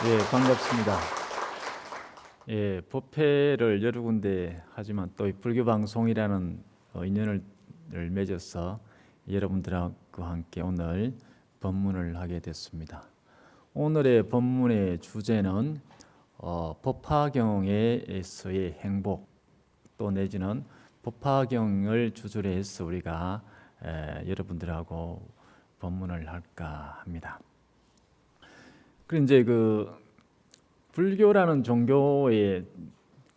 예, 반갑습니다. 예, 법회를 여러 군데 하지만 또 불교 방송이라는 인연을 맺어서 여러분들과 함께 오늘 법문을 하게 됐습니다. 오늘의 법문의 주제는 법화경에서의 행복, 또 내지는 법화경을 주제로 해서 우리가 여러분들하고 법문을 할까 합니다. 그리고 이제 불교라는 종교에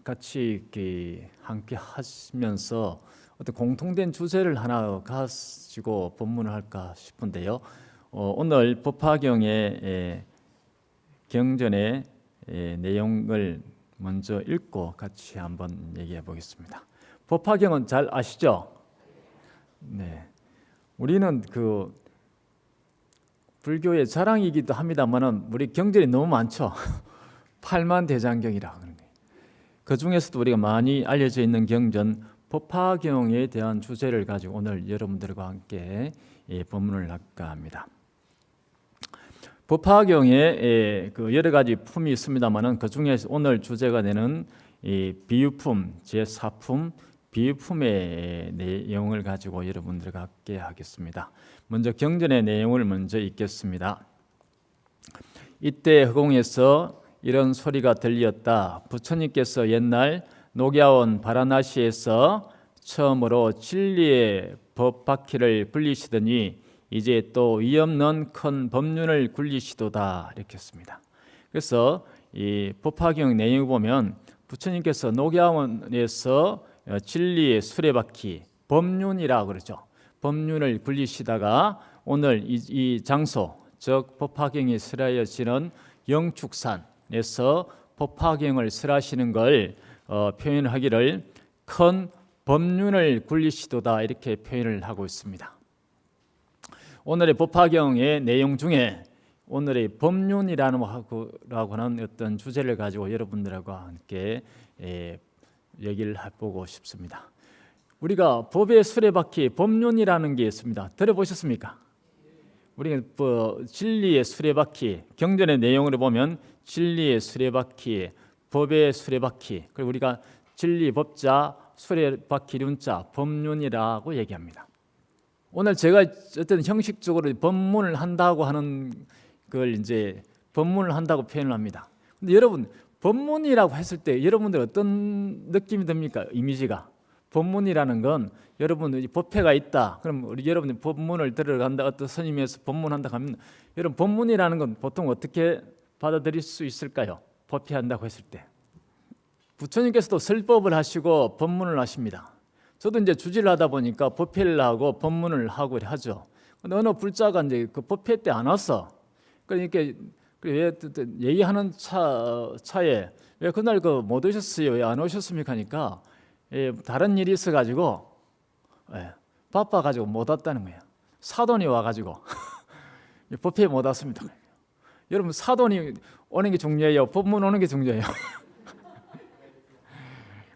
같이 이렇게 함께 하시면서 어떤 공통된 주제를 하나 가지고 법문을 할까 싶은데요. 오늘 법화경의 경전의 내용을 먼저 읽고 같이 한번 얘기해 보겠습니다. 법화경은 잘 아시죠? 네. 우리는 불교의 자랑이기도 합니다만은 우리 경전이 너무 많죠. 8만 대장경이라고 하는 거예요. 그 중에서도 우리가 많이 알려져 있는 경전 법화경에 대한 주제를 가지고 오늘 여러분들과 함께 법문을 할까 합니다. 법화경에 여러 가지 품이 있습니다만은 그 중에서 오늘 주제가 되는 비유품 제4품 비유품의 내용을 가지고 여러분들과 함께 하겠습니다. 먼저 경전의 내용을 먼저 읽겠습니다. 이때 허공에서 이런 소리가 들렸다. 부처님께서 옛날 녹야온 바라나시에서 처음으로 진리의 법바퀴를 굴리시더니 이제 또 위없는 큰 법륜을 굴리시도다. 이렇게 했습니다. 그래서 이 법화경 내용을 보면 부처님께서 녹야원에서 진리의 수레바퀴 법륜이라고 그러죠. 법륜을 굴리시다가 오늘 이 장소 즉 법화경이 설하여지는 영축산에서 법화경을 설하시는 걸 표현하기를 큰 법륜을 굴리시도다 이렇게 표현을 하고 있습니다. 오늘의 법화경의 내용 중에 오늘의 법륜이라고 하는 어떤 주제를 가지고 여러분들하고 함께 얘기를 해보고 싶습니다. 우리가 법의 수레바퀴 법륜이라는 게 있습니다. 들어보셨습니까? 우리가 진리의 수레바퀴 경전의 내용으로 보면 진리의 수레바퀴, 법의 수레바퀴, 그리고 우리가 진리 법자 수레바퀴 륜자 법륜이라고 얘기합니다. 오늘 제가 어떤 형식적으로 법문을 한다고 하는 걸 이제 법문을 한다고 표현을 합니다. 근데 여러분 법문이라고 했을 때 여러분들 어떤 느낌이 듭니까? 이미지가 법문이라는 건 여러분 법회가 있다. 그럼 우리 여러분이 법문을 들어간다. 어떤 스님에서 법문한다 하면 여러분 법문이라는 건 보통 어떻게 받아들일 수 있을까요? 법회한다고 했을 때 부처님께서도 설법을 하시고 법문을 하십니다. 저도 이제 주지를 하다 보니까 법회를 하고 법문을 하고 하죠. 근데 어느 불자가 이제 그 법회 때 안 왔어. 그러니까 왜 얘기하는 차에 왜 그날 못 오셨어요? 왜 안 오셨습니까? 하니까 다른 일이 있어가지고 바빠가지고 못 왔다는 거예요. 사돈이 와가지고 법회에 못 왔습니다. 여러분 사돈이 오는 게 중요해요? 법문 오는 게 중요해요?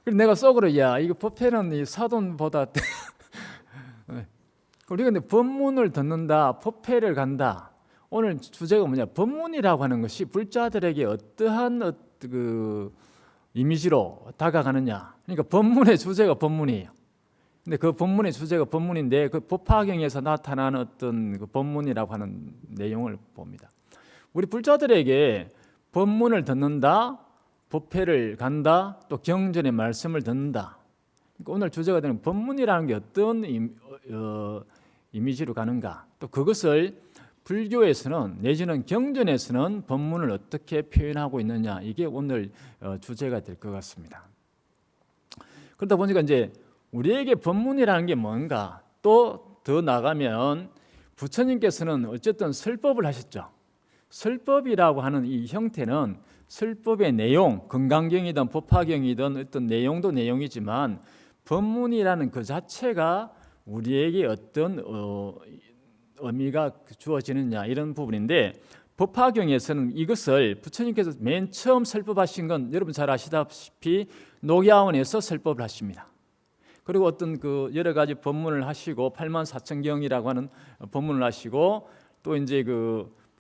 그래서 내가 속으로 이거 법회는 이 사돈보다 우리가 근데 법문을 듣는다, 법회를 간다. 오늘 주제가 뭐냐? 법문이라고 하는 것이 불자들에게 어떠한 이미지로 다가가느냐. 그러니까 법문의 주제가 법문이에요. 근데 그 법문의 주제가 법문인데 그 법화경에서 나타나는 어떤 법문이라고 하는 내용을 봅니다. 우리 불자들에게 법문을 듣는다, 법회를 간다, 또 경전의 말씀을 듣는다. 그러니까 오늘 주제가 되는 법문이라는 게 어떤 이미지로 가는가. 또 그것을 불교에서는 내지는 경전에서는 법문을 어떻게 표현하고 있느냐. 이게 오늘 주제가 될 것 같습니다. 그러다 보니까 이제 우리에게 법문이라는 게 뭔가 또 더 나가면 부처님께서는 어쨌든 설법을 하셨죠. 설법이라고 하는 이 형태는 설법의 내용, 건강경이든 법화경이든 어떤 내용도 내용이지만 법문이라는 그 자체가 우리에게 어떤 의미가 주어지느냐 이런 부분인데 법화경에서는 이것을 부처님께서 맨 처음 설법하신 건 여러분 잘 아시다시피 녹야원에서 설법을 하십니다. 그리고 어떤 여러 가지 법문을 하시고 84,000경이라고 하는 법문을 하시고 또 이제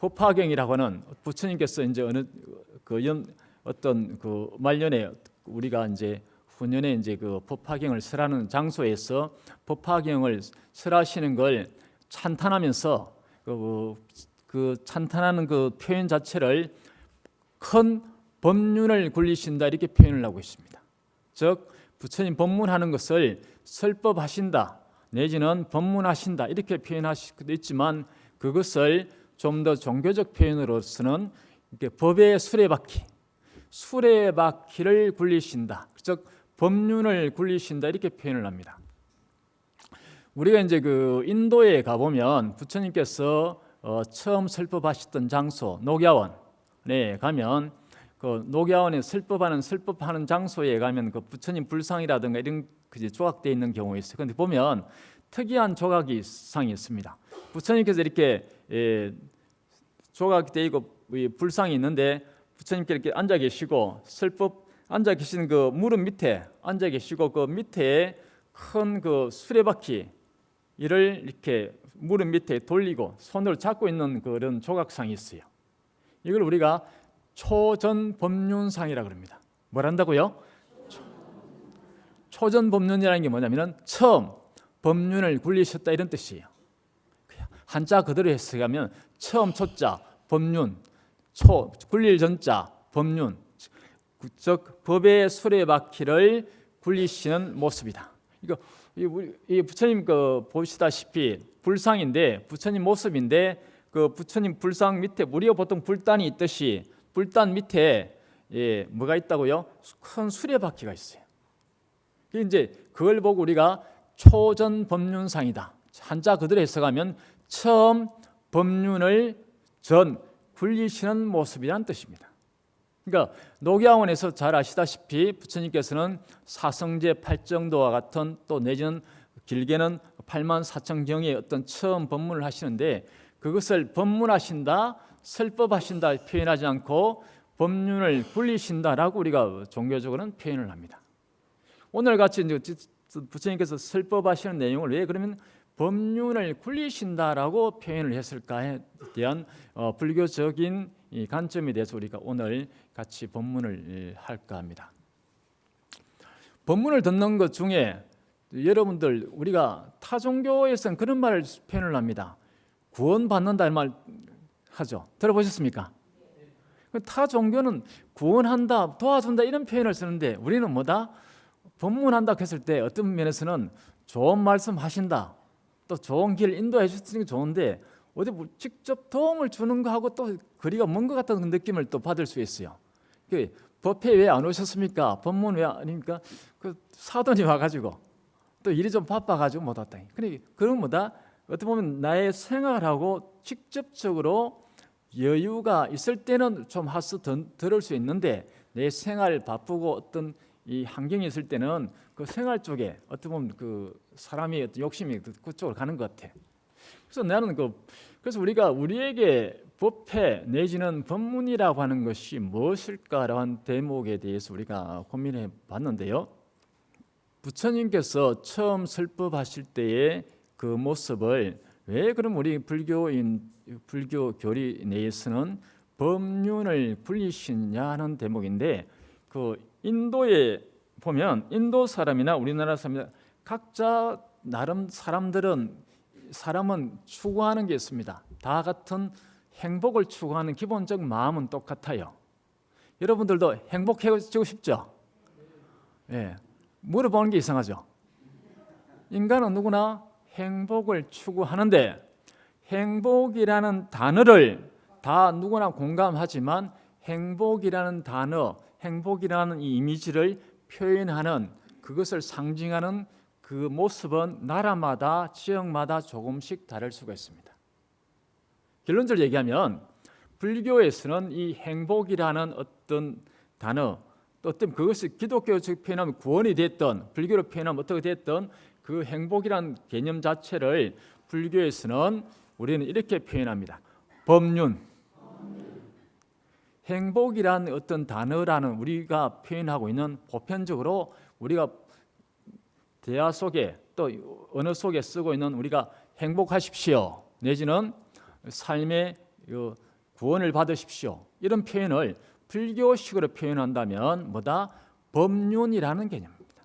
법화경이라고 하는 부처님께서 이제 어떤 그 말년에 우리가 이제 후년에 이제 그 법화경을 설하는 장소에서 법화경을 설하시는 걸 찬탄하면서 그 찬탄하는 그 표현 자체를 큰 법륜을 굴리신다 이렇게 표현을 하고 있습니다. 즉 부처님 법문하는 것을 설법하신다 내지는 법문하신다 이렇게 표현하실 수도 있지만 그것을 좀 더 종교적 표현으로서는 이렇게 법의 수레바퀴를 굴리신다. 즉 법륜을 굴리신다 이렇게 표현을 합니다. 우리가 이제 그 인도에 가보면 부처님께서 처음 설법하셨던 장소 녹야원에 가면 그 녹야원에 설법하는 장소에 가면 그 부처님 불상이라든가 이런 조각되어 있는 경우가 있어요. 그런데 보면 특이한 조각이 상이 있습니다. 부처님께서 이렇게 조각되어 있고 불상이 있는데 부처님께 이렇게 앉아 계시고 앉아 계시는 그 무릎 밑에 앉아 계시고 그 밑에 큰 그 수레바퀴를 이렇게 무릎 밑에 돌리고 손으로 잡고 있는 그런 조각상이 있어요. 이걸 우리가 초전법륜상이라고 합니다. 뭘 한다고요? 초전법륜이라는 게 뭐냐면은 처음 법륜을 굴리셨다 이런 뜻이에요. 한자 그대로 해석하면 처음 초자 법륜, 굴릴 전자 법륜, 즉 법의 수레바퀴를 굴리시는 모습이다. 이 부처님 그 보시다시피 불상인데 부처님 모습인데 그 부처님 불상 밑에 우리가 보통 불단이 있듯이 불단 밑에 뭐가 있다고요? 큰 수레바퀴가 있어요. 이제 그걸 보고 우리가 초전법륜상이다. 한자 그대로 해석하면 처음 법륜을 굴리시는 모습이라는 뜻입니다. 그러니까 녹야원에서 잘 아시다시피 부처님께서는 사성제 8정도와 같은 또 내지는 길게는 84,000경의 어떤 처음 법문을 하시는데 그것을 법문하신다, 설법하신다 표현하지 않고 법륜을 굴리신다라고 우리가 종교적으로는 표현을 합니다. 오늘 같이 부처님께서 설법하시는 내용을 왜 그러면 법륜을 굴리신다라고 표현을 했을까에 대한 불교적인 이 관점에 대해서 우리가 오늘 같이 법문을 할까 합니다. 법문을 듣는 것 중에 여러분들 우리가 타 종교에서는 그런 말을 표현을 합니다. 구원받는다는 말 하죠. 들어보셨습니까? 타 종교는 구원한다, 도와준다 이런 표현을 쓰는데 우리는 뭐다? 법문한다 했을 때 어떤 면에서는 좋은 말씀 하신다, 또 좋은 길 인도해 주시는 게 좋은데 어디 직접 도움을 주는 거하고 또 거리가 먼 것 같다는 느낌을 또 받을 수 있어요. 법회 왜 안 오셨습니까? 법문 왜 아닙니까? 그 사돈이 와가지고 또 일이 좀 바빠가지고 못 왔다. 그런 뭐다? 어떻게 보면 나의 생활하고 직접적으로 여유가 있을 때는 좀 하수 들을 수 있는데 내 생활 바쁘고 어떤 이 환경이 있을 때는 그 생활 쪽에 어떻게 보면 그 사람이 어떤 욕심이 그쪽으로 가는 것 같아. 그래서 나는 그래서 우리가 우리에게 법회 내지는 법문이라고 하는 것이 무엇일까라는 대목에 대해서 우리가 고민해 봤는데요. 부처님께서 처음 설법하실 때의 그 모습을 왜 그럼 우리 불교 교리 내에서는 법륜을 굴리시냐 하는 대목인데 그 인도에 보면 인도 사람이나 우리나라 사람이나 각자 나름 사람은 추구하는 게 있습니다. 다 같은 행복을 추구하는 기본적 마음은 똑같아요. 여러분들도 행복해지고 싶죠? 예. 물어보는 게 이상하죠. 인간은 누구나 행복을 추구하는데 행복이라는 단어를 다 누구나 공감하지만 행복이라는 단어, 행복이라는 이 이미지를 표현하는 그것을 상징하는 그 모습은 나라마다 지역마다 조금씩 다를 수가 있습니다. 결론적으로 얘기하면 불교에서는 이 행복이라는 어떤 단어 또 어떤 그것이 기독교적 표현하면 구원이 됐던 불교로 표현하면 어떻게 됐던 그 행복이라는 개념 자체를 불교에서는 우리는 이렇게 표현합니다. 법륜. 행복이라는 어떤 단어라는 우리가 표현하고 있는 보편적으로 우리가 대화 속에 또 언어 속에 쓰고 있는 우리가 행복하십시오 내지는 삶의 구원을 받으십시오. 이런 표현을 불교식으로 표현한다면 뭐다? 법륜이라는 개념입니다.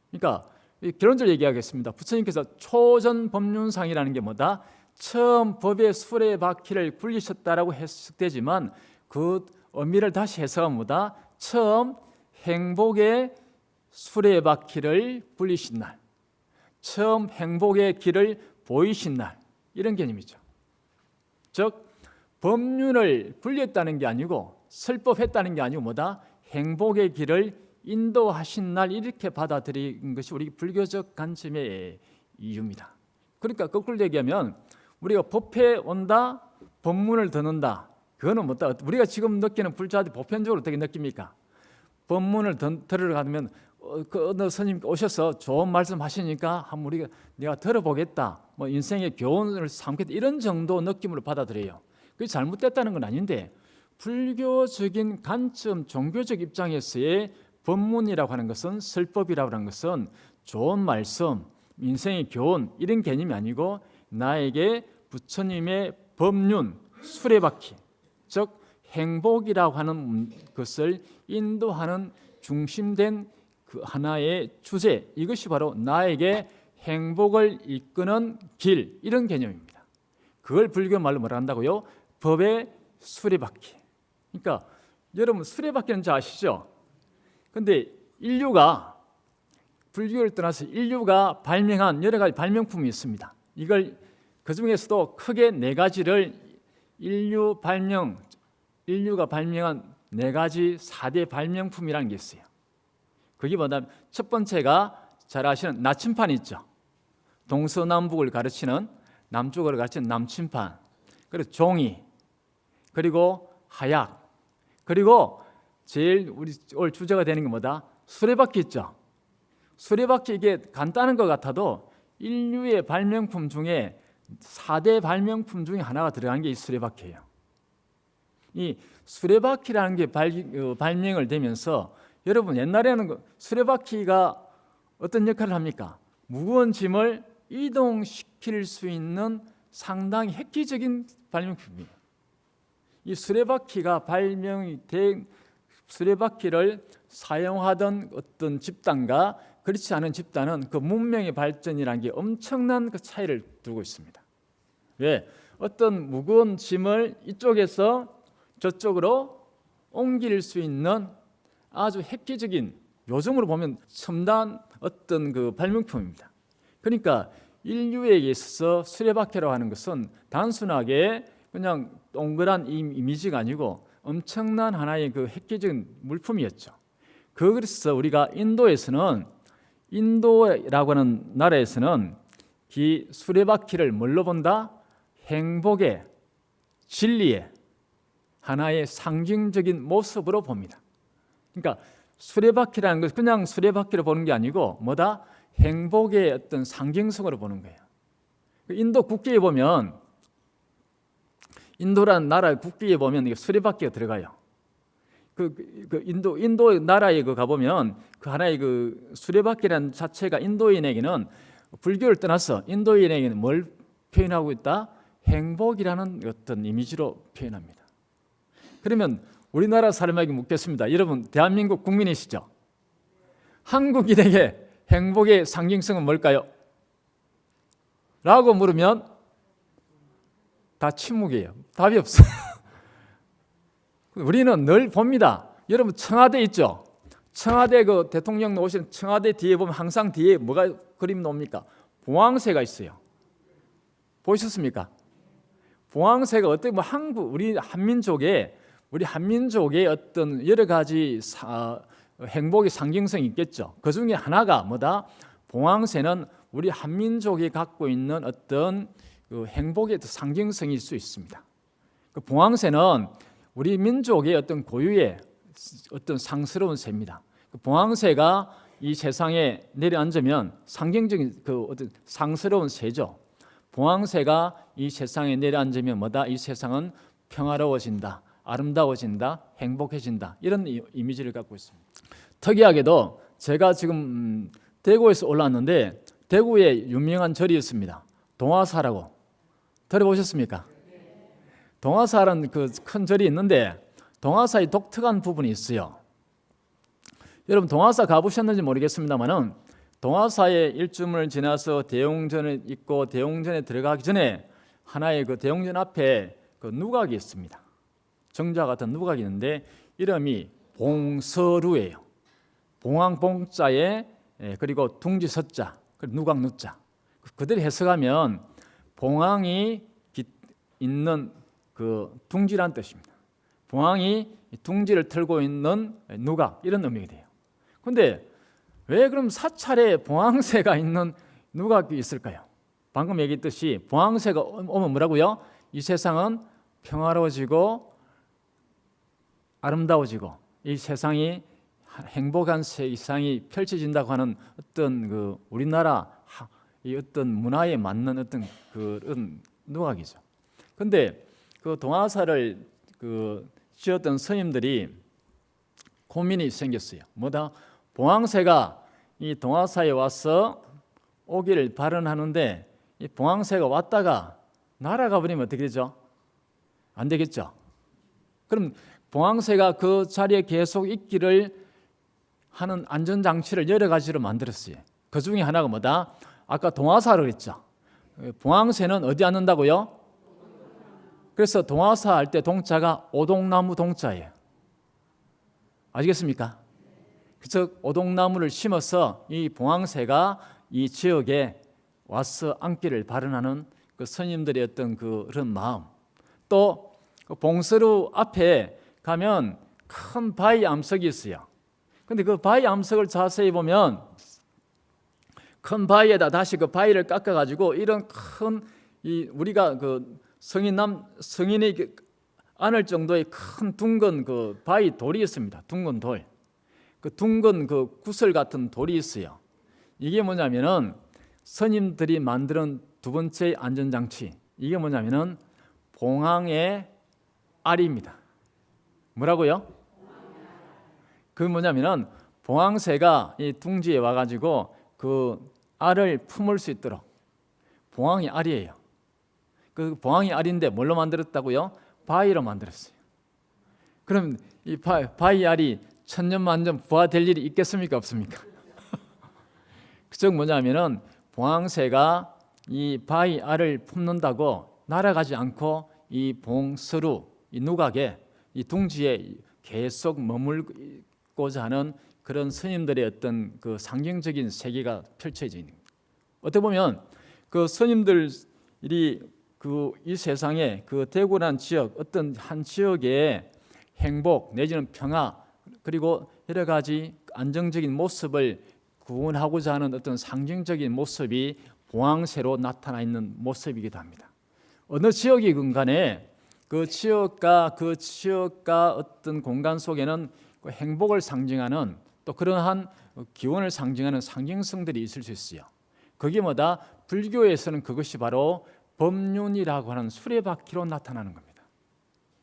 그러니까 결론적으로 얘기하겠습니다. 부처님께서 초전법륜상이라는 게 뭐다? 처음 법의 수레바퀴를 굴리셨다라고 해석되지만 그 의미를 다시 해석하면 뭐다? 처음 행복의 수레바퀴를 굴리신 날, 처음 행복의 길을 보이신 날, 이런 개념이죠. 즉 법륜을 굴렸다는 게 아니고 설법했다는 게 아니고 뭐다? 행복의 길을 인도하신 날, 이렇게 받아들이는 것이 우리 불교적 관점의 이유입니다. 그러니까 거꾸로 얘기하면 우리가 법회 온다, 법문을 듣는다, 그거는 뭐다? 우리가 지금 느끼는 불자들 보편적으로 어떻게 느낍니까? 법문을 들으러 가면 그 어느 스님 오셔서 좋은 말씀 하시니까 한번 내가 들어보겠다, 뭐 인생의 교훈을 삼겠다, 이런 정도 느낌으로 받아들여요. 그게 잘못됐다는 건 아닌데, 불교적인 관점, 종교적 입장에서의 법문이라고 하는 것은, 설법이라고 하는 것은 좋은 말씀, 인생의 교훈, 이런 개념이 아니고 나에게 부처님의 법륜, 수레바퀴, 즉 행복이라고 하는 것을 인도하는 중심된 그 하나의 주제, 이것이 바로 나에게 행복을 이끄는 길, 이런 개념입니다. 그걸 불교 말로 뭐라 한다고요? 법의 수레바퀴. 그러니까 여러분 수레바퀴는 잘 아시죠? 근데 인류가, 불교를 떠나서 인류가 발명한 여러 가지 발명품이 있습니다. 이걸 그 중에서도 크게 네 가지를 인류가 발명한 네 가지 4대 발명품이라는 게 있어요. 그게 뭐냐면 첫 번째가 잘 아시는 나침판 있죠. 동서남북을 가르치는, 남쪽을 가르치는 나침판, 그리고 종이, 그리고 하약, 그리고 제일 우리 오늘 주제가 되는 게 뭐다? 수레바퀴 있죠. 수레바퀴, 이게 간단한 것 같아도 인류의 발명품 중에 4대 발명품 중에 하나가 들어간 게 이 수레바퀴예요. 이 수레바퀴라는 게 발명을 되면서 여러분 옛날에는 수레바퀴가 어떤 역할을 합니까? 무거운 짐을 이동시킬 수 있는 상당히 획기적인 발명품이에요. 이 수레바퀴가 발명이 된, 수레바퀴를 사용하던 어떤 집단과 그렇지 않은 집단은 그 문명의 발전이라는 게 엄청난 그 차이를 두고 있습니다. 왜? 어떤 무거운 짐을 이쪽에서 저쪽으로 옮길 수 있는 아주 획기적인, 요즘으로 보면 첨단 어떤 그 발명품입니다. 그러니까 인류에 있어서 수레바퀴라고 하는 것은 단순하게 그냥 동그란 이미지가 아니고 엄청난 하나의 그 획기적인 물품이었죠. 그래서 우리가 인도라고 하는 나라에서는 이 수레바퀴를 뭘로 본다? 행복의, 진리의 하나의 상징적인 모습으로 봅니다. 그러니까 수레바퀴라는 것은 그냥 수레바퀴로 보는 게 아니고 뭐다? 행복의 어떤 상징성으로 보는 거예요. 인도 국기에 보면, 인도라는 나라의 국기에 보면 수레바퀴가 들어가요. 인도 나라에 가보면 그 하나의 그 수레바퀴라는 자체가 인도인에게는, 불교를 떠나서 인도인에게는 뭘 표현하고 있다? 행복이라는 어떤 이미지로 표현합니다. 그러면 우리나라 사람에게 묻겠습니다. 여러분 대한민국 국민이시죠? 한국인에게 행복의 상징성은 뭘까요? 라고 물으면 다 침묵이에요. 답이 없어요. 우리는 늘 봅니다. 여러분 청와대 있죠? 청와대 그 대통령 오시는 청와대 뒤에 보면 항상 뒤에 뭐가 그림 나옵니까? 봉황새가 있어요. 보셨습니까? 봉황새가 어떻게 뭐 우리 한민족의 어떤 여러 가지 행복의 상징성이 있겠죠. 그 중에 하나가 뭐다? 봉황새는 우리 한민족이 갖고 있는 어떤 그 행복의 상징성일 수 있습니다. 그 봉황새는 우리 민족의 어떤 고유의 어떤 상스러운 새입니다. 그 봉황새가 이 세상에 내려앉으면 상징적인 그 어떤 상스러운 새죠. 봉황새가 이 세상에 내려앉으면 뭐다? 이 세상은 평화로워진다, 아름다워진다, 행복해진다, 이런 이미지를 갖고 있습니다. 특이하게도 제가 지금 대구에서 올라왔는데 대구에 유명한 절이 있습니다. 동화사라고 들어보셨습니까? 동화사라는 그 큰 절이 있는데 동화사의 독특한 부분이 있어요. 여러분 동화사 가보셨는지 모르겠습니다만은 동화사의 일주문을 지나서 대웅전을 있고 대웅전에 들어가기 전에 하나의 그 대웅전 앞에 그 누각이 있습니다. 정자 같은 누각이 있는데 이름이 봉서루예요. 봉황봉자에 그리고 둥지서자 그리고 누각 누자 그대로 해석하면 봉황이 있는 그 둥지란 뜻입니다. 봉황이 둥지를 틀고 있는 누각 이런 의미가 돼요. 그런데 왜 그럼 사찰에 봉황새가 있는 누각이 있을까요? 방금 얘기했듯이 봉황새가 오면 뭐라고요? 이 세상은 평화로워지고 아름다워지고 이 세상이 행복한 세상이 펼쳐진다고 하는 어떤 그 우리나라 이 어떤 문화에 맞는 어떤 그런 누각이죠. 그런데 그 동화사를 그 지었던 스님들이 고민이 생겼어요. 뭐다? 봉황새가 이 동화사에 와서 오기를 발언하는데 이 봉황새가 왔다가 날아가 버리면 어떻게 되죠? 안 되겠죠. 그럼 봉황새가 그 자리에 계속 있기를 하는 안전장치를 여러 가지로 만들었어요. 그 중에 하나가 뭐다? 아까 동화사를 했죠. 봉황새는 어디 앉는다고요? 그래서 동화사 할 때 동자가 오동나무 동자예요. 아시겠습니까? 그래서 오동나무를 심어서 이 봉황새가 이 지역에 와서 앉기를 발언하는 그 스님들의 어떤 그런 마음. 또 봉서루 앞에 가면 큰 바위 암석이 있어요. 근데 그 바위 암석을 자세히 보면 큰 바위에다 다시 그 바위를 깎아 가지고 이런 큰 이 우리가 그 성인이 안을 정도의 큰 둥근 그 바위 돌이 있습니다. 둥근 돌. 그 둥근 그 구슬 같은 돌이 있어요. 이게 뭐냐면은 스님들이 만드는 두 번째 안전장치. 이게 뭐냐면은 봉황의 알입니다. 뭐라고요? 그 뭐냐면은 봉황새가 이 둥지에 와가지고 그 알을 품을 수 있도록 봉황의 알이에요. 그 봉황의 알인데 뭘로 만들었다고요? 바위로 만들었어요. 그럼 이 바위 알이 천년만년 부화될 일이 있겠습니까? 없습니까? 즉 뭐냐면은 봉황새가 이 바위 알을 품는다고 날아가지 않고 이 봉서루 이 누각에 이 둥지에 계속 머물고자 하는 그런 스님들의 어떤 그 상징적인 세계가 펼쳐져 있는 거예요. 어떻게 보면 그 스님들이 그 이 세상에 그 대구라는 지역 어떤 한 지역의 행복 내지는 평화 그리고 여러 가지 안정적인 모습을 구원하고자 하는 어떤 상징적인 모습이 봉황새로 나타나 있는 모습이기도 합니다. 어느 지역이건 간에 그 지역과 어떤 공간 속에는 그 행복을 상징하는 또 그러한 기원을 상징하는 상징성들이 있을 수 있어요. 그게 뭐다? 불교에서는 그것이 바로 법륜이라고 하는 수레바퀴로 나타나는 겁니다.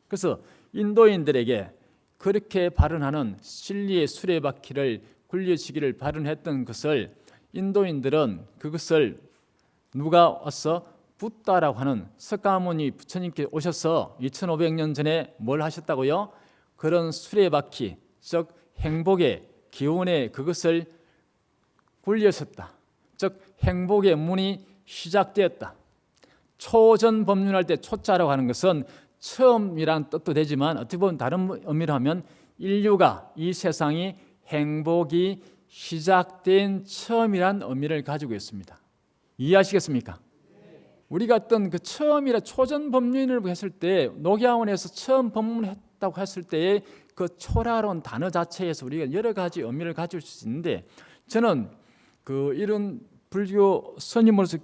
그래서 인도인들에게 그렇게 발언하는 진리의 수레바퀴를 굴려지기를 발언했던 것을 인도인들은 그것을 누가 와서 붓다라고 하는 석가모니 부처님께 오셔서 2500년 전에 뭘 하셨다고요? 그런 수레바퀴, 즉 행복의 기원에 그것을 굴렸었다. 즉 행복의 문이 시작되었다. 초전법륜할 때 초자라고 하는 것은 처음이란 뜻도 되지만 어떻게 보면 다른 의미로 하면 인류가 이 세상이 행복이 시작된 처음이란 의미를 가지고 있습니다. 이해하시겠습니까? 우리가 어떤 그 처음이라 초전법륜을 했을 때 녹야원에서 처음 법문했다고 했을 때의 그 초라로운 단어 자체에서 우리가 여러 가지 의미를 가질 수 있는데 저는 그 이런 불교 스님으로서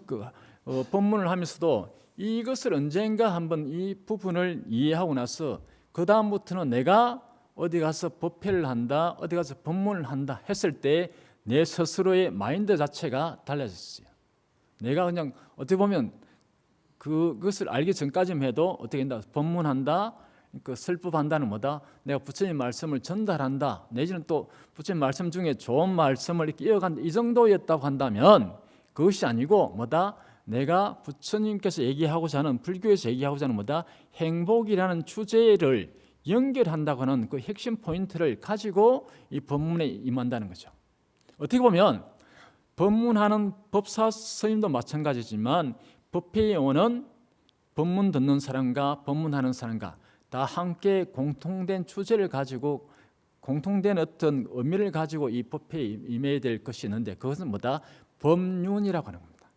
법문을 하면서도 이것을 언젠가 한번 이 부분을 이해하고 나서 그 다음부터는 내가 어디 가서 법회를 한다, 어디 가서 법문을 한다 했을 때 내 스스로의 마인드 자체가 달라졌어요. 내가 그냥 어떻게 보면 그것을 알기 전까지만 해도 어떻게 한다, 법문한다, 그 설법한다는 뭐다? 내가 부처님 말씀을 전달한다, 내지는 또 부처님 말씀 중에 좋은 말씀을 이렇게 이어간다, 이 정도였다고 한다면 그것이 아니고 뭐다? 내가 부처님께서 얘기하고자 하는, 불교에서 얘기하고자 하는 뭐다? 행복이라는 주제를 연결한다고 하는 그 핵심 포인트를 가지고 이 법문에 임한다는 거죠. 어떻게 보면 법문하는 법사 스님도 마찬가지지만 법회에 오는 법문 듣는 사람과 법문하는 사람과 다 함께 공통된 주제를 가지고 공통된 어떤 의미를 가지고 이 법회에 임해야 될 것이 있는데, 그것은 뭐다? 법륜이라고 하는 겁니다.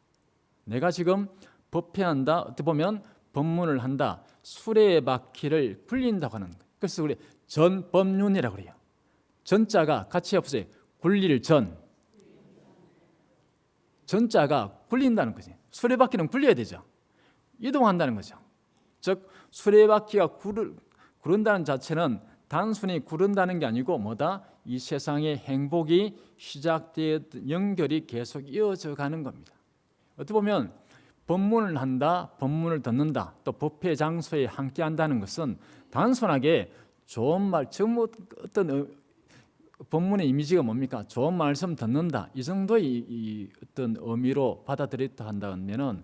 내가 지금 법회한다, 어떻게 보면 법문을 한다, 수레바퀴를 굴린다고 하는 거예요. 그래서 우리 전법륜이라고 그래요. 전자가 같이 해보세요. 굴릴 전. 전자가 굴린다는 거지. 수레바퀴는 굴려야 되죠. 이동한다는 거죠. 즉 수레바퀴가 구른다는 자체는 단순히 구른다는 게 아니고 뭐다? 이 세상의 행복이 시작되어 연결이 계속 이어져 가는 겁니다. 어떻게 보면 법문을 한다, 법문을 듣는다, 또 법회 장소에 함께 한다는 것은 단순하게 좋은 말, 지금 어떤 법문의 이미지가 뭡니까? 좋은 말씀 듣는다, 이 정도의 이 어떤 의미로 받아들였다 한다면은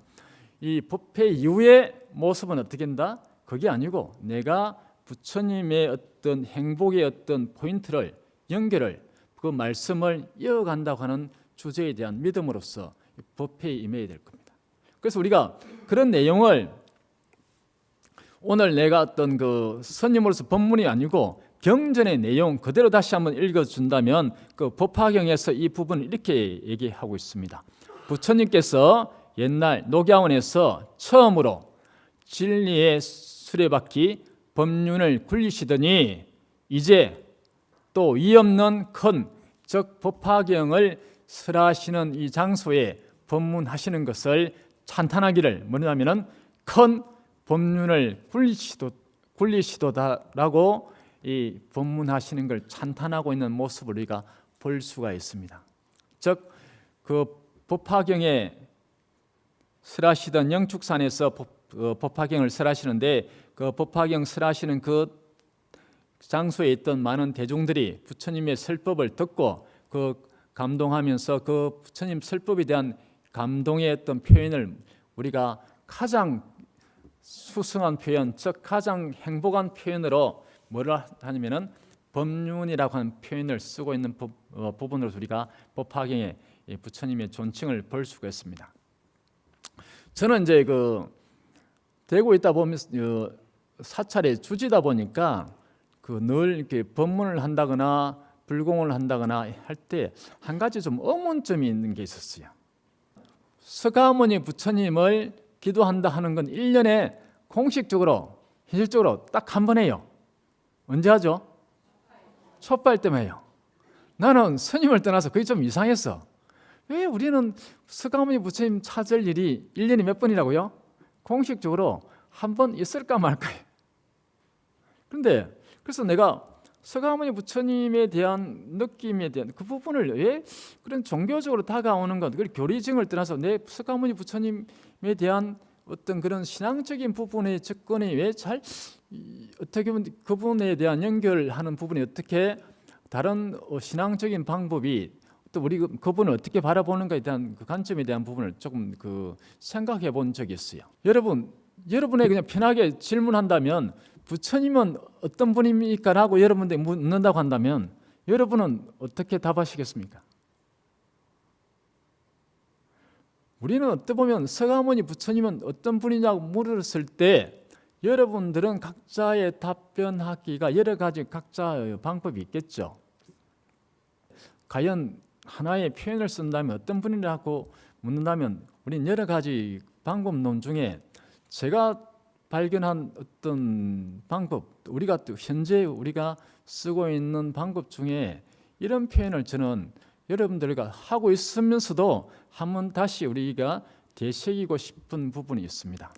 이 법회 이후의 모습은 어떻게 된다? 그게 아니고 내가 부처님의 어떤 행복의 어떤 포인트를, 연결을, 그 말씀을 이어간다고 하는 주제에 대한 믿음으로써 법회에 임해야 될 겁니다. 그래서 우리가 그런 내용을 오늘 내가 어떤 그 스님으로서 법문이 아니고 경전의 내용 그대로 다시 한번 읽어준다면 그 법화경에서 이 부분을 이렇게 얘기하고 있습니다. 부처님께서 옛날 녹야원에서 처음으로 진리의 수레바퀴 법륜을 굴리시더니 이제 또 이 없는 큰 즉 법화경을 설하시는 이 장소에 법문하시는 것을 찬탄하기를, 뭐냐면은 큰 법륜을 굴리시도다라고 이 법문하시는 걸 찬탄하고 있는 모습을 우리가 볼 수가 있습니다. 즉 그 법화경에 설하시던 영축산에서 법화경을 설하시는데 그 법화경 설하시는 그 장소에 있던 많은 대중들이 부처님의 설법을 듣고 그 감동하면서 그 부처님 설법에 대한 감동의 어떤 표현을 우리가 가장 수승한 표현, 즉 가장 행복한 표현으로 뭐라 하냐면은 법륜이라고 하는 표현을 쓰고 있는 부분으로 우리가 법화경에 부처님의 존칭을 볼 수가 있습니다. 저는 이제 그 되고 있다 보면 사찰의 주지다 보니까 그 늘 이렇게 법문을 한다거나 불공을 한다거나 할 때 한 가지 좀 의문점이 있는 게 있었어요. 서가모니 부처님을 기도한다 하는 건 1년에 공식적으로 현실적으로 딱 한 번 해요. 언제 하죠? 촛발 때문에 해요. 나는 스님을 떠나서 그게 좀 이상했어. 왜 우리는 서가모니 부처님 찾을 일이 1년에 몇 번이라고요? 공식적으로 한 번 있을까 말까요? 그런데 그래서 내가 서가모니 부처님에 대한 느낌에 대한 그 부분을 왜 그런 종교적으로 다가오는 것, 그 교리증을 떠나서 내 서가모니 부처님에 대한 어떤 그런 신앙적인 부분의 접근이 왜 잘 어떻게 보면 그 부분에 대한 연결하는 부분이 어떻게 다른 신앙적인 방법이 또 우리 그분을 어떻게 바라보는가에 대한 그 관점에 대한 부분을 조금 그 생각해 본 적이 있어요. 여러분의 그냥 편하게 질문한다면 부처님은 어떤 분입니까? 라고 여러분들 묻는다고 한다면 여러분은 어떻게 답하시겠습니까? 우리는 어떻게 보면 서가모니 부처님은 어떤 분이냐고 물었을 때 여러분들은 각자의 답변하기가 여러 가지 각자의 방법이 있겠죠. 과연 하나의 표현을 쓴다면 어떤 분이라고 묻는다면 우리는 여러 가지 방법론 중에 제가 발견한 어떤 방법, 우리가 또 현재 우리가 쓰고 있는 방법 중에 이런 표현을 저는 여러분들과 하고 있으면서도 한번 다시 우리가 되새기고 싶은 부분이 있습니다.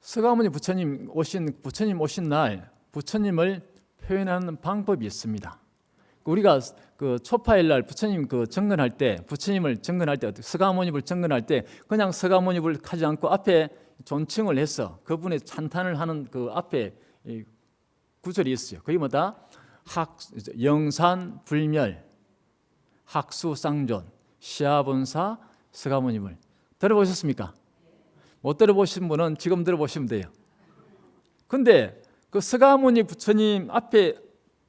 서가모니 부처님 오신 날 부처님을 표현하는 방법이 있습니다. 우리가 그 초파일 날 부처님 그 정근할 때, 부처님을 정근할 때, 서가모니를 정근할 때 그냥 서가모니를 하지 않고 앞에 존칭을 해서 그분의 찬탄을 하는 그 앞에 구절이 있어요. 그게 뭐다? 영산 불멸, 학수쌍존, 시아본사 서가모님을 들어보셨습니까? 못 들어보신 분은 지금 들어보시면 돼요. 근데 그 서가모니 부처님 앞에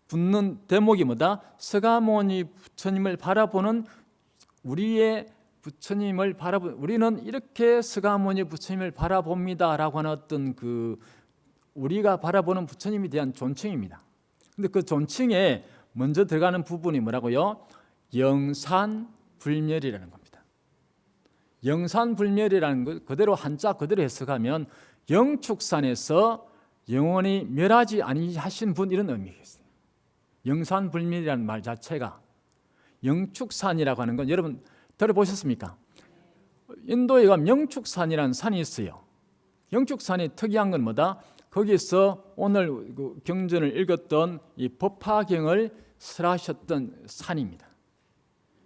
붙는 대목이 뭐다? 서가모니 부처님을 바라보는 우리의 부처님을 우리는 이렇게 서가모니 부처님을 바라봅니다라고 하는 어떤 그 우리가 바라보는 부처님에 대한 존칭입니다. 근데 그 존칭에 먼저 들어가는 부분이 뭐라고요? 영산불멸이라는 겁니다. 영산불멸이라는 것 그대로 한자 그대로 해석하면 영축산에서 영원히 멸하지 아니하신 분 이런 의미가 있어요. 영산불멸이라는 말 자체가 영축산이라고 하는 건 여러분 들어보셨습니까? 인도에 가면 영축산이라는 산이 있어요. 영축산이 특이한 건 뭐다? 거기서 오늘 그 경전을 읽었던 이 법화경을 설하셨던 산입니다.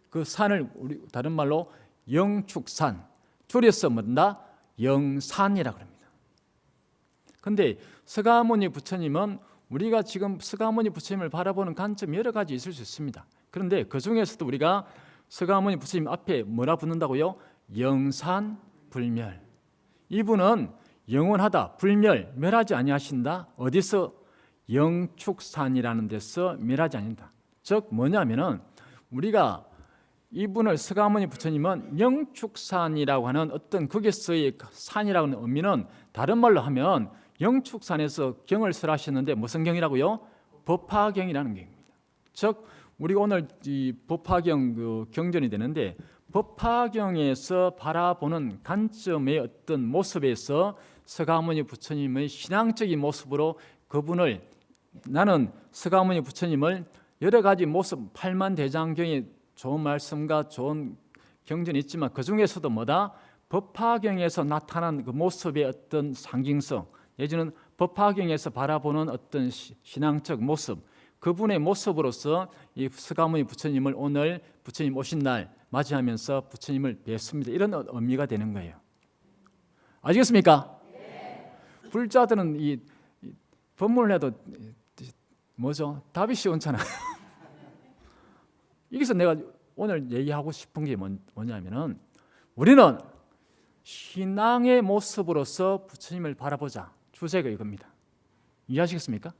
그 산을 우리 다른 말로 영축산, 줄여서 뭐다? 영산이라고 합니다. 그런데 서가모니 부처님은 우리가 지금 서가모니 부처님을 바라보는 관점이 여러 가지 있을 수 있습니다. 그런데 그 중에서도 우리가 서가모니 부처님 앞에 뭐라 붙는다고요? 영산불멸. 이분은 영원하다, 불멸, 멸하지 아니하신다. 어디서? 영축산이라는 데서 멸하지 않는다. 즉 뭐냐면은 우리가 이분을 서가모니 부처님은 영축산이라고 하는 어떤 거기서의 산이라고 하는 의미는 다른 말로 하면 영축산에서 경을 설하셨는데 무슨 경이라고요? 법화경이라는 경입니다. 즉 우리가 오늘 이 법화경 그 경전이 되는데 법화경에서 바라보는 관점의 어떤 모습에서 서가모니 부처님의 신앙적인 모습으로 그분을 나는 서가모니 부처님을 여러 가지 모습 팔만대장경에 좋은 말씀과 좋은 경전이 있지만 그 중에서도 뭐다? 법화경에서 나타난 그 모습의 어떤 상징성 예전은 법화경에서 바라보는 어떤 신앙적 모습 그분의 모습으로서 이 서가모니 부처님을 오늘 부처님 오신 날 맞이하면서 부처님을 뵙습니다. 이런 의미가 되는 거예요. 아시겠습니까? 네. 불자들은 이 법문을 해도 뭐죠? 답이 시원찮아요. 여기서 내가 오늘 얘기하고 싶은 게 뭐냐면은 우리는 신앙의 모습으로서 부처님을 바라보자. 주제가 이겁니다. 이해하시겠습니까?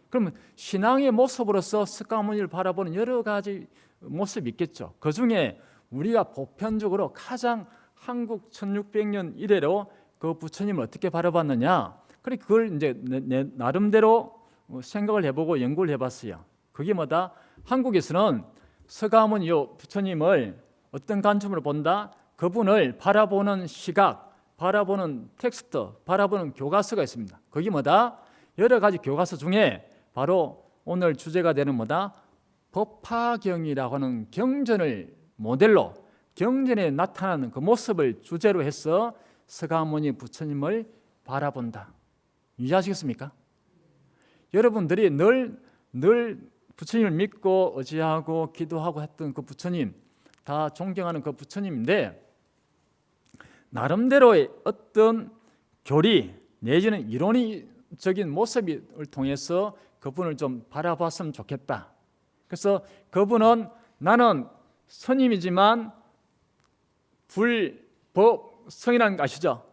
그러면 신앙의 모습으로서 서가모니를 바라보는 여러 가지 모습이 있겠죠. 그 중에 우리가 보편적으로 가장 한국 1600년 이래로 그 부처님을 어떻게 바라봤느냐. 그래 그걸 이제 내 나름대로 생각을 해보고 연구를 해봤어요. 그게 뭐다? 한국에서는 서가모니 부처님을 어떤 관점으로 본다? 그분을 바라보는 시각, 바라보는 텍스트, 바라보는 교과서가 있습니다. 그게 뭐다? 여러 가지 교과서 중에 바로 오늘 주제가 되는 뭐다? 법화경이라고 하는 경전을 모델로 경전에 나타나는 그 모습을 주제로 해서 서가모니 부처님을 바라본다. 이해하시겠습니까? 여러분들이 늘 부처님을 믿고 의지하고 기도하고 했던 그 부처님 다 존경하는 그 부처님인데 나름대로의 어떤 교리 내지는 이론적인 모습을 통해서 그분을 좀 바라봤으면 좋겠다. 그래서 그분은 나는 스님이지만 불법성이라는 거 아시죠?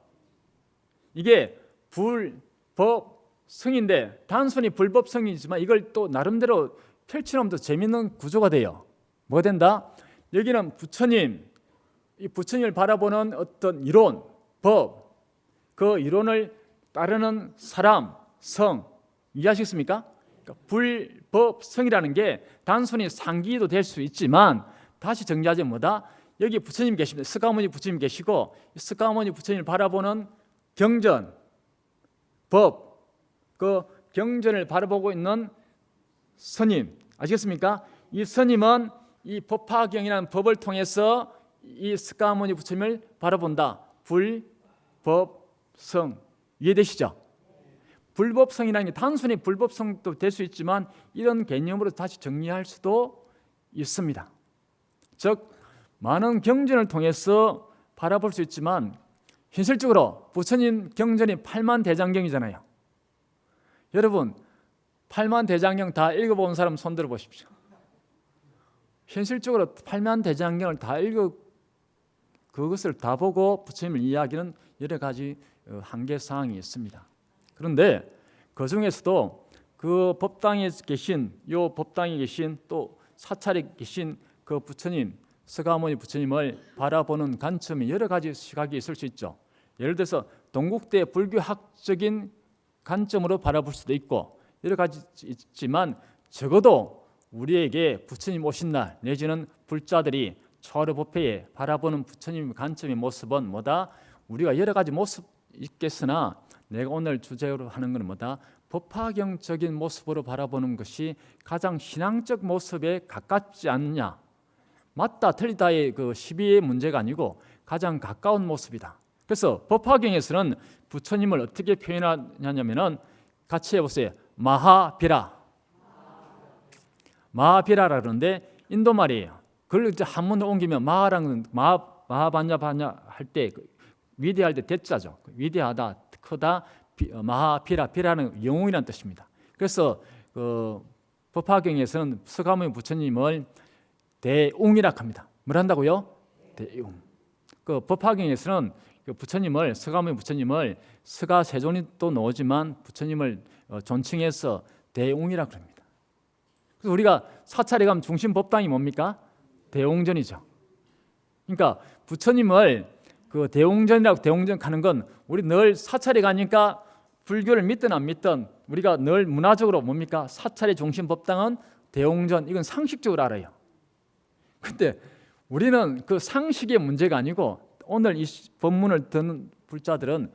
이게 불법성인데 단순히 불법성이지만 이걸 또 나름대로 펼쳐놓으면 더 재밌는 구조가 돼요. 뭐가 된다? 여기는 부처님, 이 부처님을 바라보는 어떤 이론, 법, 그 이론을 따르는 사람, 성, 이해하시겠습니까? 그러니까 불법성이라는 게 단순히 상기도 될 수 있지만 다시 정리하자면 뭐다? 여기 부처님 계십니다. 서가모니 부처님 계시고 서가모니 부처님을 바라보는 경전, 법, 그 경전을 바라보고 있는 스님, 아시겠습니까? 이 스님은 이 법화경이라는 법을 통해서 이 서가모니 부처님을 바라본다. 불법성 이해되시죠? 불법성이라는 게 단순히 불법성도 될 수 있지만 이런 개념으로 다시 정리할 수도 있습니다. 즉 많은 경전을 통해서 바라볼 수 있지만 현실적으로 부처님 경전이 8만대장경이잖아요. 여러분 8만대장경 다 읽어본 사람 손 들어 보십시오. 현실적으로 8만대장경을 다 읽어 그것을 다 보고 부처님을 이해하기는 여러 가지 한계 사항이 있습니다. 그런데 그 중에서도 그 법당에 계신 또 사찰에 계신 그 부처님, 서가모니 부처님을 바라보는 관점이 여러 가지 시각이 있을 수 있죠. 예를 들어서 동국대 불교학적인 관점으로 바라볼 수도 있고 여러 가지 있지만 적어도 우리에게 부처님 오신 날 내지는 불자들이 초하루 법회에 바라보는 부처님의 관점의 모습은 뭐다? 우리가 여러 가지 모습 있겠으나 내가 오늘 주제로 하는 것은 뭐다? 법화경적인 모습으로 바라보는 것이 가장 신앙적 모습에 가깝지 않느냐? 맞다 틀리다의 그 시비의 문제가 아니고 가장 가까운 모습이다. 그래서 법화경에서는 부처님을 어떻게 표현하냐면은 같이 해보세요. 마하비라라 그러는데 인도 말이에요. 그걸 이제 한문으로 옮기면 마하바냐 할 때 위대할 때 대자죠. 위대하다, 크다, 비라는 영웅이라는 뜻입니다. 그래서 그 법화경에서는 서가모니 부처님을 대웅이라고 합니다. 뭘 한다고요? 대웅. 그 법화경에서는 그 부처님을 서가모니 부처님을 서가 세존이 또 나오지만 부처님을 존칭해서 대웅이라고 합니다. 그래서 우리가 사찰에 가면 중심 법당이 뭡니까? 대웅전이죠. 그러니까 부처님을 그 대웅전 가는 건 우리 늘 사찰에 가니까 불교를 믿든 안 믿든 우리가 늘 문화적으로 뭡니까? 사찰의 중심 법당은 대웅전, 이건 상식적으로 알아요. 근데 우리는 그 상식의 문제가 아니고 오늘 이 법문을 듣는 불자들은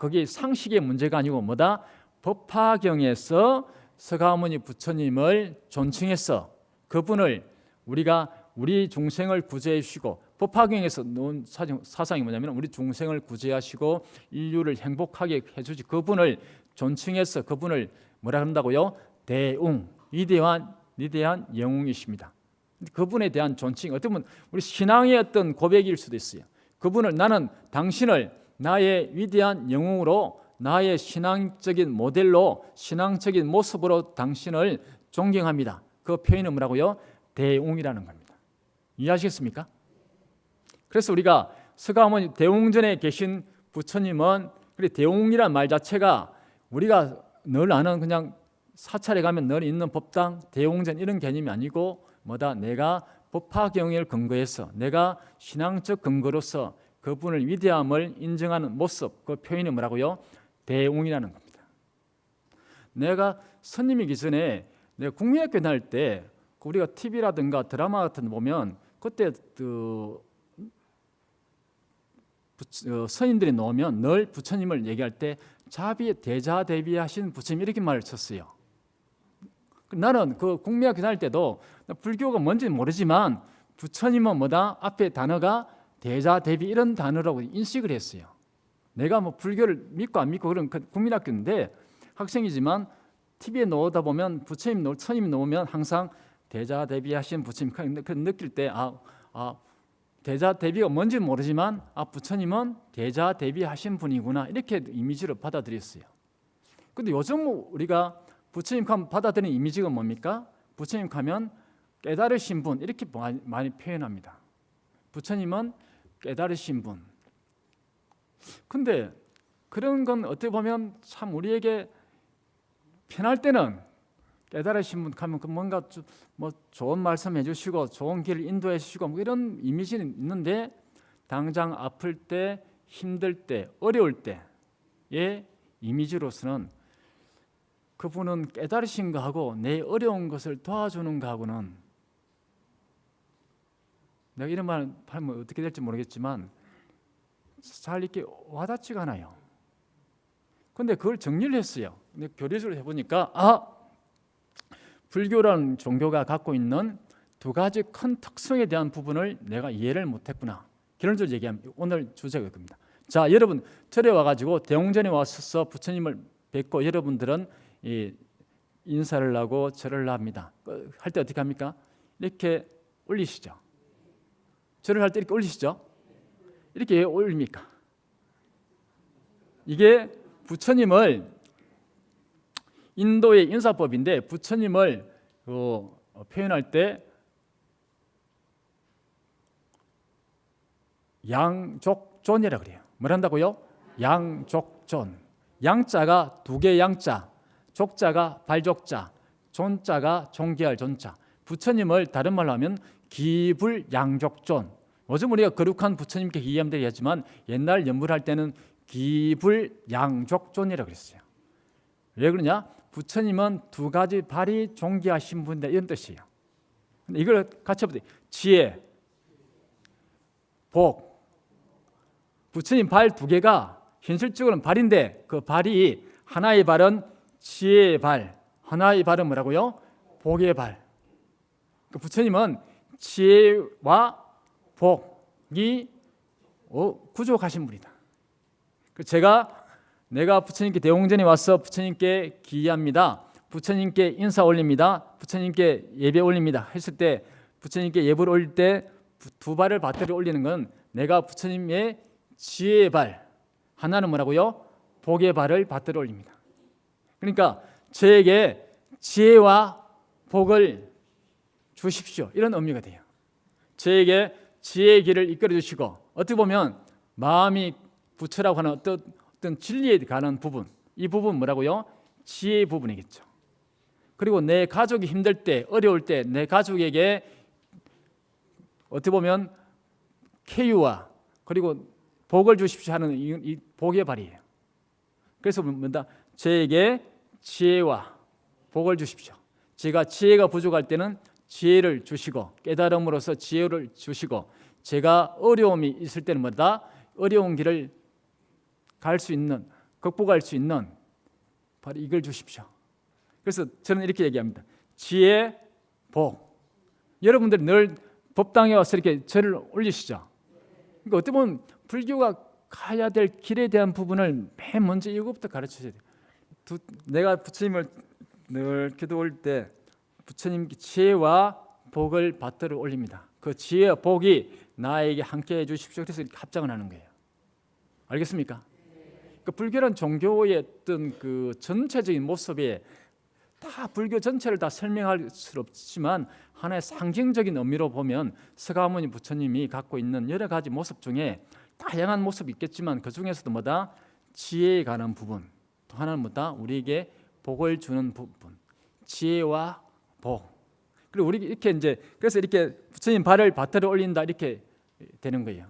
거기 상식의 문제가 아니고 뭐다? 법화경에서 서가모니 부처님을 존칭해서 그분을 우리가 우리 중생을 구제해 주시고, 법화경에서 놓은 사상이 뭐냐면 우리 중생을 구제하시고 인류를 행복하게 해주지, 그분을 존칭해서 그분을 뭐라 한다고요? 대웅, 위대한 영웅이십니다. 그분에 대한 존칭, 어떻게 보면 우리 신앙의 어떤 고백일 수도 있어요. 그분을, 나는 당신을 나의 위대한 영웅으로, 나의 신앙적인 모델로, 신앙적인 모습으로 당신을 존경합니다. 그 표현은 뭐라고요? 대웅이라는 겁니다. 이해하시겠습니까? 그래서 우리가 서가모니 대웅전에 계신 부처님은, 그래 대웅이란 말 자체가 우리가 늘 아는 그냥 사찰에 가면 늘 있는 법당, 대웅전 이런 개념이 아니고 뭐다? 내가 법화경을 근거해서 내가 신앙적 근거로서 그분을 위대함을 인정하는 모습, 그 표현이 뭐라고요? 대웅이라는 겁니다. 내가 스님이기 전에 내가 국민학교 다닐 때 우리가 TV라든가 드라마 같은 거 보면 그때 스님들이 나오면 늘 부처님을 얘기할 때 대자대비하신 부처님 이렇게 말을 쳤어요. 나는 그 국민학교 다닐 때도 불교가 뭔지는 모르지만 부처님은 뭐다? 앞에 단어가 대자대비 이런 단어라고 인식을 했어요. 내가 뭐 불교를 믿고 안 믿고 그런 국민학교인데 학생이지만 TV에 나오다 보면 부처님, 스님 나오면 항상 대자대비하신 부처님 그 느낄 때 대자대비가 뭔지는 모르지만 부처님은 대자대비하신 분이구나, 이렇게 이미지를 받아들였어요. 근데 요즘 우리가 부처님 가면 받아들이는 이미지가 뭡니까? 부처님 가면 깨달으신 분, 이렇게 많이 표현합니다. 부처님은 깨달으신 분. 근데 그런 건 어떻게 보면 참 우리에게 편할 때는 깨달으신 분 가면 뭔가 뭐 좋은 말씀 해주시고 좋은 길을 인도해 주시고 뭐 이런 이미지는 있는데, 당장 아플 때, 힘들 때, 어려울 때의 이미지로서는 그분은 깨달으신 거하고 내 어려운 것을 도와주는 거하고는, 내가 이런 말 하면 어떻게 될지 모르겠지만 잘 이렇게 와닿지가 않아요. 근데 그걸 정리를 했어요. 근데 교리적으로 해보니까 불교라는 종교가 갖고 있는 두 가지 큰 특성에 대한 부분을 내가 이해를 못했구나. 결론적으로 얘기하면 오늘 주제가 그겁니다. 자, 여러분 절에 와가지고 대웅전에 와서 부처님을 뵙고 여러분들은 인사를 하고 절을 합니다. 할 때 어떻게 합니까? 이렇게 올리시죠. 절을 할 때 이렇게 올리시죠. 이렇게 왜 올립니까? 이게 부처님을, 인도의 인사법인데 부처님을 표현할 때 양족존이라고 그래요. 뭘 한다고요? 양족존. 양자가 두 개 양자, 족자가 발족자, 존자가 존귀할 존자. 부처님을 다른 말로 하면 기불양족존. 요즘 우리가 거룩한 부처님께 기이함 되겠지만 옛날 연불할 때는 기불양족존이라고 그랬어요. 왜 그러냐? 부처님은 두 가지 발이 존귀하신 분이다 이런 뜻이에요. 이걸 같이 해보세요. 지혜, 복. 부처님 발 두 개가 현실적으로는 발인데 그 발이 하나의 발은 지혜의 발, 하나의 발은 뭐라고요? 복의 발. 그 부처님은 지혜와 복이 구족하신 분이다. 내가 부처님께 대홍전에 와서 부처님께 기이합니다. 부처님께 인사 올립니다. 부처님께 예배 올립니다. 했을 때 부처님께 예배를 올릴 때 두 발을 받들어 올리는 건 내가 부처님의 지혜의 발, 하나는 뭐라고요? 복의 발을 받들어 올립니다. 그러니까 저에게 지혜와 복을 주십시오. 이런 의미가 돼요. 저에게 지혜의 길을 이끌어 주시고 어떻게 보면 마음이 부처라고 하는 어떤 진리에 가는 부분, 이 부분 뭐라고요? 지혜의 부분이겠죠. 그리고 내 가족이 힘들 때, 어려울 때 내 가족에게 어떻게 보면 쾌유와 그리고 복을 주십시오 하는 이 복의 발이에요. 그래서 뭐다? 저에게 지혜와 복을 주십시오. 제가 지혜가 부족할 때는 지혜를 주시고 깨달음으로써 지혜를 주시고 제가 어려움이 있을 때는 뭐다? 어려운 길을 갈 수 있는, 극복할 수 있는 바로 이걸 주십시오. 그래서 저는 이렇게 얘기합니다. 지혜, 복. 여러분들이 늘 법당에 와서 이렇게 절을 올리시죠. 그러니까 어떻게 보면 불교가 가야 될 길에 대한 부분을 맨 먼저 이거부터 가르쳐줘야 돼요. 내가 부처님을 늘 기도 올 때 부처님께 지혜와 복을 받들어 올립니다. 그 지혜와 복이 나에게 함께해 주십시오. 그래서 이렇게 합장을 하는 거예요. 알겠습니까? 그러니까 불교란 종교의 어떤 그 전체적인 모습에 다 불교 전체를 다 설명할 수 없지만 하나의 상징적인 의미로 보면 서가모니 부처님이 갖고 있는 여러 가지 모습 중에 다양한 모습이 있겠지만 그 중에서도 뭐다? 지혜에 관한 부분. 또 하나는 뭐다? 우리에게 복을 주는 부분. 지혜와 복. 그리고 우리 이렇게 그래서 이렇게 부처님 발을 받들어 올린다 이렇게 되는 거예요.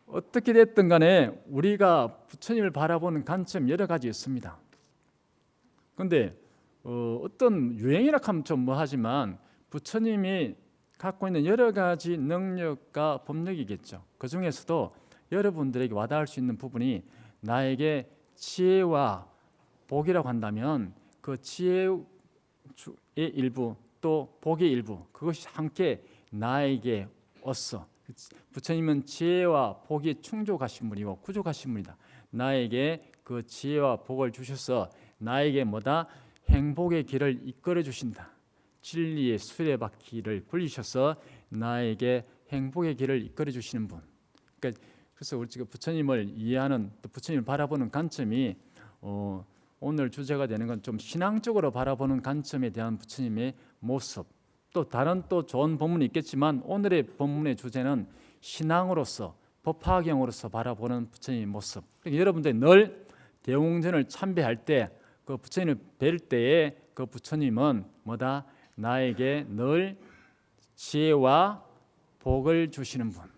어떻게 됐든 간에 우리가 부처님을 바라보는 관점 여러 가지 있습니다. 그런데 어떤 유행이라 하면 좀 뭐하지만 부처님이 갖고 있는 여러 가지 능력과 법력이겠죠. 그 중에서도 여러분들에게 와닿을 수 있는 부분이 나에게 지혜와 복이라고 한다면 그 지혜의 일부 또 복의 일부 그것이 함께 나에게 왔어. 부처님은 지혜와 복이 충족하신 분이고 구족하신 분이다. 나에게 그 지혜와 복을 주셔서 나에게 뭐다? 행복의 길을 이끌어 주신다. 진리의 수레바퀴를 굴리셔서 나에게 행복의 길을 이끌어 주시는 분. 그러니까 그래서 우리 지금 부처님을 이해하는 또 부처님을 바라보는 관점이 오늘 주제가 되는 건 좀 신앙적으로 바라보는 관점에 대한 부처님의 모습. 또 다른 또 좋은 본문이 있겠지만 오늘의 본문의 주제는 신앙으로서 법화경으로서 바라보는 부처님의 모습. 그러니까 여러분들이 늘 대웅전을 참배할 때 그 부처님을 뵐 때에 그 부처님은 뭐다? 나에게 늘 지혜와 복을 주시는 분.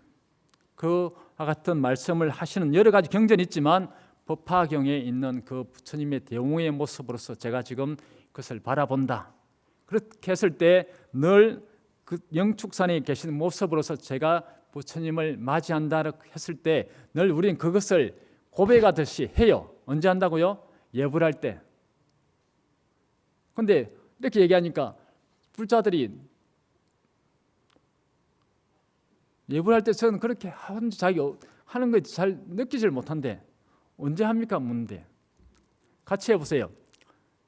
그와 같은 말씀을 하시는 여러 가지 경전이 있지만 법화경에 있는 그 부처님의 대웅의 모습으로서 제가 지금 그것을 바라본다. 그렇게 했을 때 늘 그 영축산에 계시는 모습으로서 제가 부처님을 맞이한다 했을 때 늘 우리는 그것을 고백하듯이 해요. 언제 한다고요? 예불할 때. 그런데 이렇게 얘기하니까 불자들이 예불할 때 저는 그렇게 자기 하는 거 잘 느끼질 못한데 언제 합니까? 묻는데 같이 해보세요.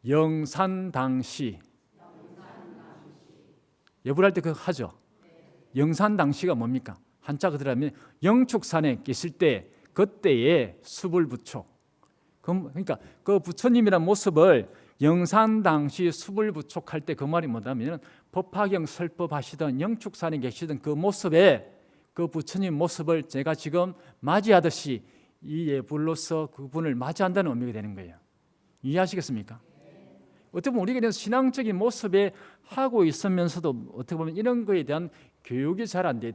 영산당시. 예불할 때 그거 하죠. 영산당시가 뭡니까? 한자 그대로면 영축산에 계실 때 그때의 수불부촉. 그러니까 그 부처님이란 모습을 영산당시 수불부촉할 때 그 말이 뭐냐면 법화경 설법하시던 영축산에 계시던 그 모습에 그 부처님 모습을 제가 지금 맞이하듯이 이 예불로서 그분을 맞이한다는 의미가 되는 거예요. 이해하시겠습니까? 어떻게 보면 우리가 이런 신앙적인 모습에 하고 있으면서도 어떻게 보면 이런 거에 대한 교육이 잘 안 돼.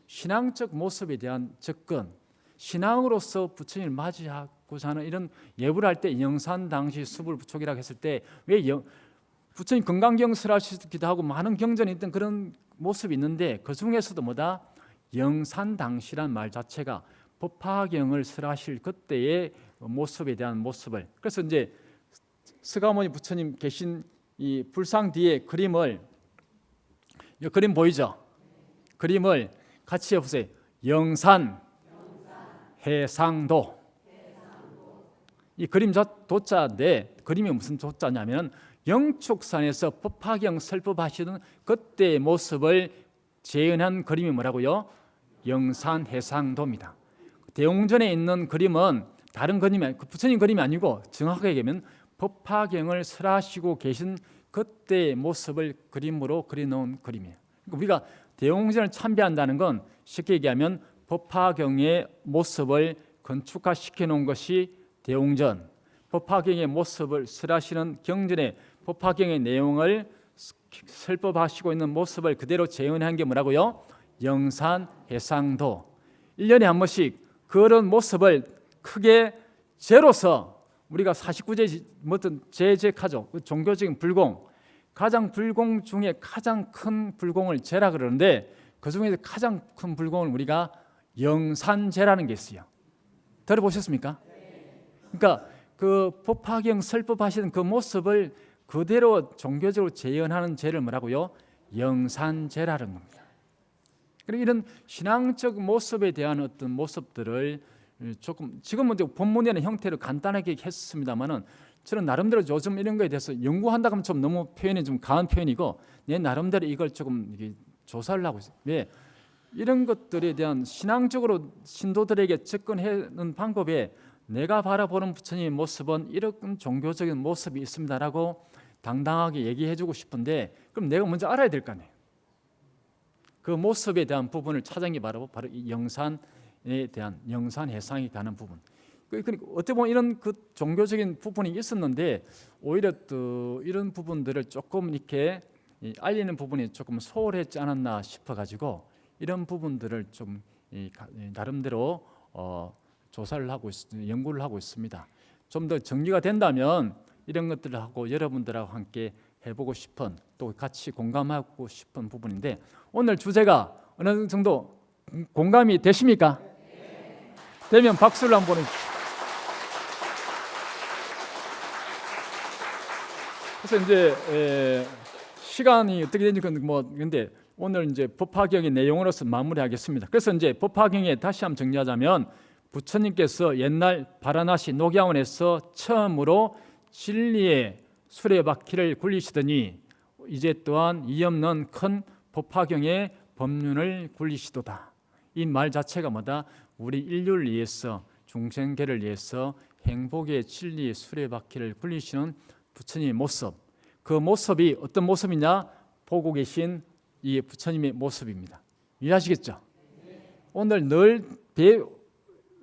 신앙적 모습에 대한 접근, 신앙으로서 부처님을 맞이하고자 하는 이런 예불 할 때 영산 당시 수불 부촉이라고 했을 때 왜 부처님 건강경설 하시기도 하고 많은 경전이 있던 그런 모습이 있는데 그 중에서도 뭐다? 영산 당시란 말 자체가 법화경을 설하실 그때의 모습에 대한 모습을, 그래서 이제 스가모니 부처님 계신 이 불상 뒤에 그림을, 이 그림 보이죠? 그림을 같이 해보세요. 영산, 해상도. 이 그림 도자인데 그림이 무슨 도자냐면 영축산에서 법화경 설법하시는 그때의 모습을 재현한 그림이 뭐라고요? 영산 해상도입니다. 대웅전에 있는 그림은 다른 그림이, 부처님 그림이 아니고 정확하게 얘기하면 법화경을 설하시고 계신 그때의 모습을 그림으로 그려놓은 그림이에요. 그러니까 우리가 대웅전을 참배한다는 건 쉽게 얘기하면 법화경의 모습을 건축화시켜 놓은 것이 대웅전, 법화경의 모습을 설하시는 경전의 법화경의 내용을 설법하시고 있는 모습을 그대로 재현한 게 뭐라고요? 영산 해상도. 1년에 한 번씩 그런 모습을 크게 재로서 우리가 49제 뭐든 제적하죠. 그 종교적인 불공, 가장 불공 중에 가장 큰 불공을 제라 그러는데 그 중에서 가장 큰 불공을 우리가 영산제라는 게 있어요. 들어보셨습니까? 그러니까 그 법화경 설법하시는 그 모습을 그대로 종교적으로 재현하는 제를 뭐라고요? 영산제라는 겁니다. 그리고 이런 신앙적 모습에 대한 어떤 모습들을 조금 지금은 본문에는 형태로 간단하게 했습니다만은 저는 나름대로 요즘 이런 거에 대해서 연구한다고 하면 좀 너무 표현이 좀 강한 표현이고 내 나름대로 이걸 조금 조사를 하고 있어요. 왜? 이런 것들에 대한 신앙적으로 신도들에게 접근하는 방법에 내가 바라보는 부처님의 모습은 이런 종교적인 모습이 있습니다라고 당당하게 얘기해주고 싶은데 그럼 내가 먼저 알아야 될 거 아니에요. 그 모습에 대한 부분을 찾은 게 바로 이 영산에 대한 영산 해상에 관한 부분. 그러니까 어떻게 보면 이런 그 종교적인 부분이 있었는데 오히려 또 이런 부분들을 조금 이렇게 알리는 부분이 조금 소홀했지 않았나 싶어가지고 이런 부분들을 좀 나름대로 조사를 하고 연구를 하고 있습니다. 좀 더 정리가 된다면 이런 것들을 하고 여러분들하고 함께 해보고 싶은 또 같이 공감하고 싶은 부분인데 오늘 주제가 어느 정도 공감이 되십니까? 되면 박수를 한번 보내주십시오. 그래서 이제 시간이 어떻게 되는지 근데 오늘 이제 법화경의 내용으로서 마무리하겠습니다. 그래서 이제 법화경에 다시 한번 정리하자면 부처님께서 옛날 바라나시 녹양원에서 처음으로 진리의 수레바퀴를 굴리시더니 이제 또한 이 없는 큰 법화경의 법륜을 굴리시도다. 이 말 자체가 뭐다? 우리 인류를 위해서 중생계를 위해서 행복의 진리의 수레바퀴를 굴리시는 부처님의 모습, 그 모습이 어떤 모습이냐? 보고 계신 이 부처님의 모습입니다. 이해하시겠죠? 오늘 늘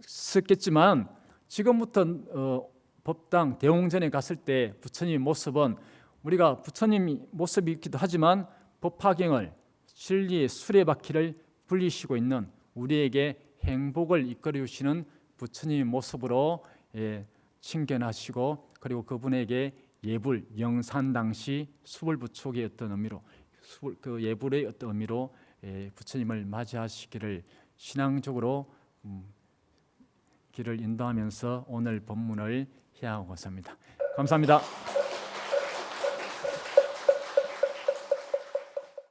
배웠겠지만 지금부터 법당 대웅전에 갔을 때 부처님의 모습은 우리가 부처님이 모습이 있기도 하지만 법화경을 진리의 수레바퀴를 굴리시고 있는 우리에게 행복을 이끌어 주시는 부처님의 모습으로 칭견하시고 그리고 그분에게 예불 영산 당시 수불부촉의 어떤 의미로 그 예불의 어떤 의미로 부처님을 맞이하시기를 신앙적으로 길을 인도하면서 오늘 법문을 해야하고 있습니다. 감사합니다.